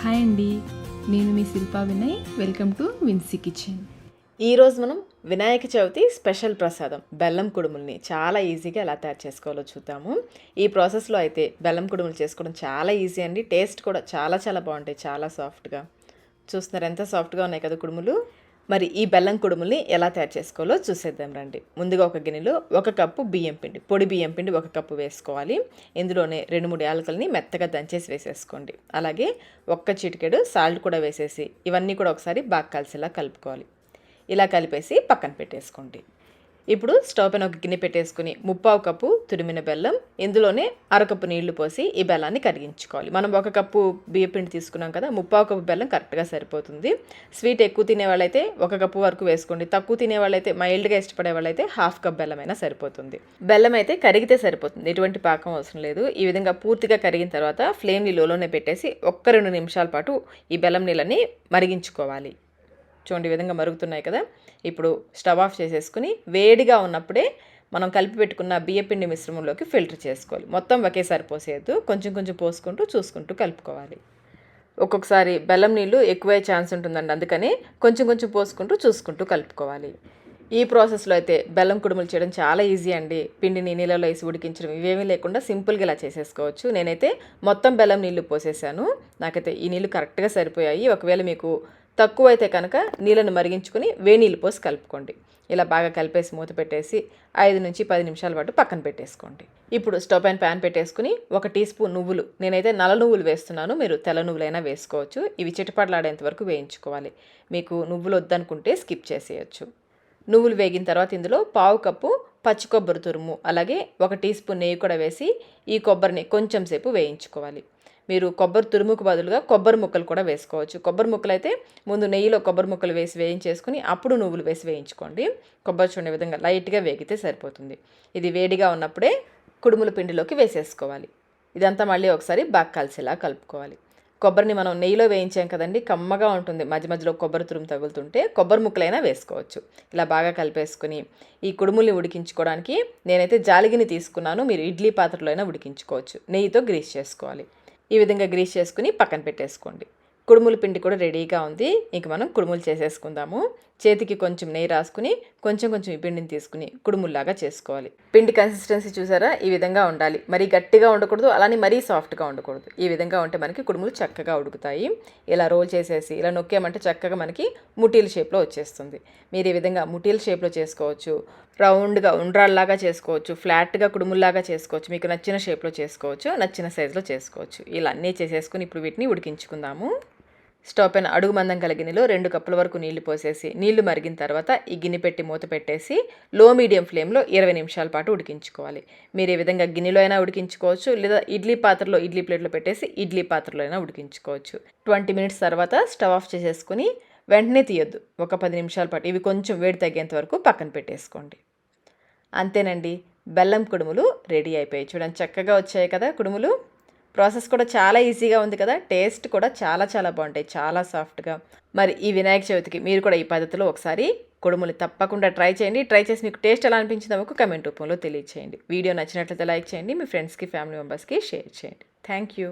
Hi అండి, నేను మీ Shilpa Vinay. Welcome to Vinsy kitchen. ఈరోజు మనం వినాయక చవితి స్పెషల్ ప్రసాదం బెల్లం కుడుముల్ని చాలా ఈజీగా ఎలా తయారు చేసుకోవాలో చూద్దాము. ఈ ప్రాసెస్లో అయితే బెల్లం కుడుములు చేసుకోవడం చాలా ఈజీ అండి. టేస్ట్ కూడా చాలా చాలా బాగుంటాయి, చాలా సాఫ్ట్గా. చూస్తున్నారు ఎంత సాఫ్ట్గా ఉన్నాయి కదా కుడుములు. మరి ఈ బెల్లం కుడుముల్ని ఎలా తయారు చేసుకోవాలో చూసేద్దాం రండి. ముందుగా ఒక గిన్నెలో 1 కప్పు బియ్యం పిండి, పొడి బియ్యం పిండి 1 కప్పు వేసుకోవాలి. ఇందులోనే 2-3 యాలకుల్ని మెత్తగా దంచేసి వేసేసుకోండి. అలాగే 1 చిటికెడు సాల్ట్ కూడా వేసేసి ఇవన్నీ కూడా ఒకసారి బాగా కలిసేలా కలుపుకోవాలి. ఇలా కలిపేసి పక్కన పెట్టేసుకోండి. ఇప్పుడు స్టవ్ పైన ఒక గిన్నె పెట్టేసుకుని 1/2 కప్పు తురిమిన బెల్లం, ఇందులోనే 1/2 కప్పు నీళ్లు పోసి ఈ బెల్లాన్ని కరిగించుకోవాలి. మనం 1 కప్పు బియ్యపిండి తీసుకున్నాం కదా, 1/2 కప్పు బెల్లం కరెక్ట్గా సరిపోతుంది. స్వీట్ ఎక్కువ తినే వాళ్ళైతే 1 కప్పు వరకు వేసుకోండి. తక్కువ తినే వాళ్ళైతే, మైల్డ్గా ఇష్టపడే వాళ్ళైతే 1/2 కప్ బెల్లం అయినా సరిపోతుంది. బెల్లం అయితే కరిగితే సరిపోతుంది, ఎటువంటి పాకం అవసరం లేదు. ఈ విధంగా పూర్తిగా కరిగిన తర్వాత ఫ్లేమ్ని లోలోనే పెట్టేసి 1-2 నిమిషాల పాటు ఈ బెల్లం నీళ్ళని మరిగించుకోవాలి. చూడండి, ఈ విధంగా మరుగుతున్నాయి కదా. ఇప్పుడు స్టవ్ ఆఫ్ చేసేసుకుని వేడిగా ఉన్నప్పుడే మనం కలిపి పెట్టుకున్న బియ్యపిండి మిశ్రమంలోకి ఫిల్టర్ చేసుకోవాలి. మొత్తం ఒకేసారి పోసేయద్దు, కొంచెం కొంచెం పోసుకుంటూ చూసుకుంటూ కలుపుకోవాలి. ఒక్కొక్కసారి బెల్లం నీళ్ళు ఎక్కువే ఛాన్స్ ఉంటుందండి, అందుకని కొంచెం కొంచెం పోసుకుంటూ చూసుకుంటూ కలుపుకోవాలి. ఈ ప్రాసెస్లో అయితే బెల్లం కుడుములు చేయడం చాలా ఈజీ అండి. పిండిని నీళ్ళలో వేసి ఉడికించడం ఇవేమీ లేకుండా సింపుల్గా ఇలా చేసేసుకోవచ్చు. నేనైతే మొత్తం బెల్లం నీళ్ళు పోసేసాను. నాకైతే ఈ నీళ్ళు కరెక్ట్గా సరిపోయాయి. ఒకవేళ మీకు తక్కువ అయితే కనుక నీళ్ళను మరిగించుకుని వేనీళ్ళు పోసి కలుపుకోండి. ఇలా బాగా కలిపేసి మూత పెట్టేసి 5-10 నిమిషాల పాటు పక్కన పెట్టేసుకోండి. ఇప్పుడు స్టవ్ పైన ప్యాన్ పెట్టేసుకుని 1 టీ స్పూన్ నువ్వులు, నేనైతే నల్ల నువ్వులు వేస్తున్నాను, మీరు తెల్ల నువ్వులైనా వేసుకోవచ్చు. ఇవి చిటపటలాడేంత వరకు వేయించుకోవాలి. మీకు నువ్వులు వద్దనుకుంటే స్కిప్ చేసేయచ్చు. నువ్వులు వేగిన తర్వాత ఇందులో 1/2 కప్పు పచ్చి కొబ్బరి తురుము, అలాగే 1 టీ స్పూన్ నెయ్యి కూడా వేసి ఈ కొబ్బరిని కొంచెం సేపు వేయించుకోవాలి. మీరు కొబ్బరి తురుముకు బదులుగా కొబ్బరి ముక్కలు కూడా వేసుకోవచ్చు. కొబ్బరి ముక్కలు అయితే ముందు నెయ్యిలో కొబ్బరి ముక్కలు వేసి వేయించేసుకుని అప్పుడు నువ్వులు వేసి వేయించుకోండి. కొబ్బరి చూడే విధంగా లైట్గా వేగితే సరిపోతుంది. ఇది వేడిగా ఉన్నప్పుడే కుడుముల పిండిలోకి వేసేసుకోవాలి. ఇదంతా మళ్ళీ ఒకసారి బాగా కలిసేలా కలుపుకోవాలి. కొబ్బరిని మనం నెయ్యిలో వేయించాం కదండి, కమ్మగా ఉంటుంది. మధ్య మధ్యలో కొబ్బరి తురుము తగులుతుంటే కొబ్బరి ముక్కలైనా వేసుకోవచ్చు. ఇలా బాగా కలిపేసుకుని ఈ కుడుముల్ని ఉడికించుకోవడానికి నేనైతే జాలిగిని తీసుకున్నాను. మీరు ఇడ్లీ పాత్రలో అయినా ఉడికించుకోవచ్చు. నెయ్యితో గ్రీస్ చేసుకోవాలి. ఈ విధంగా గ్రీస్ చేసుకుని పక్కన పెట్టేసుకోండి. కుడుముల పిండి కూడా రెడీగా ఉంది. ఇంక మనం కుడుములు చేసేసుకుందాము. చేతికి కొంచెం నెయ్యి రాసుకుని కొంచెం కొంచెం ఈ పిండిని తీసుకుని కుడుముల్లాగా చేసుకోవాలి. పిండి కన్సిస్టెన్సీ చూసారా, ఈ విధంగా ఉండాలి. మరీ గట్టిగా ఉండకూడదు, అలానే మరీ సాఫ్ట్గా ఉండకూడదు. ఈ విధంగా ఉంటే మనకి కుడుములు చక్కగా ఉడుకుతాయి. ఇలా రోల్ చేసేసి ఇలా నొక్కామంటే చక్కగా మనకి ముటీల షేప్లో వచ్చేస్తుంది. మీరు ఈ విధంగా ముటీల షేప్లో చేసుకోవచ్చు, రౌండ్గా ఉండ్రాల్లాగా చేసుకోవచ్చు, ఫ్లాట్గా కుడుముల్లాగా చేసుకోవచ్చు. మీకు నచ్చిన షేప్లో చేసుకోవచ్చు, నచ్చిన సైజులో చేసుకోవచ్చు. ఇలా అన్నీ చేసేసుకుని ఇప్పుడు వీటిని ఉడికించుకుందాము. స్టవ్ పైన అడుగు మందం గల గిన్నెలో 2 కప్పుల వరకు నీళ్లు పోసేసి నీళ్లు మరిగిన తర్వాత ఈ గిన్నె పెట్టి మూత పెట్టేసి లో మీడియం ఫ్లేమ్లో 20 నిమిషాల పాటు ఉడికించుకోవాలి. మీరు ఈ విధంగా గిన్నెలో అయినా ఉడికించుకోవచ్చు, లేదా ఇడ్లీ పాత్రలో ఇడ్లీ ప్లేట్లో పెట్టేసి ఇడ్లీ పాత్రలో అయినా ఉడికించుకోవచ్చు. 20 మినిట్స్ తర్వాత స్టవ్ ఆఫ్ చేసేసుకుని వెంటనే తీయొద్దు, ఒక 10 నిమిషాల పాటు ఇవి కొంచెం వేడి తగ్గేంత వరకు పక్కన పెట్టేసుకోండి. అంతేనండి, బెల్లం కుడుములు రెడీ అయిపోయాయి. చూడండి చక్కగా వచ్చాయి కదా కుడుములు. ప్రాసెస్ కూడా చాలా ఈజీగా ఉంది కదా, టేస్ట్ కూడా చాలా చాలా బాగుంటాయి, చాలా సాఫ్ట్గా. మరి ఈ వినాయక చవితికి మీరు కూడా ఈ పద్ధతిలో ఒకసారి కుడుములు తప్పకుండా ట్రై చేయండి. ట్రై చేసి మీకు టేస్ట్ ఎలా అనిపించిందో ఒక కమెంట్ రూపంలో తెలియచేయండి. వీడియో నచ్చినట్లయితే లైక్ చేయండి, మీ ఫ్రెండ్స్కి ఫ్యామిలీ మెంబర్స్కి షేర్ చేయండి. Thank you.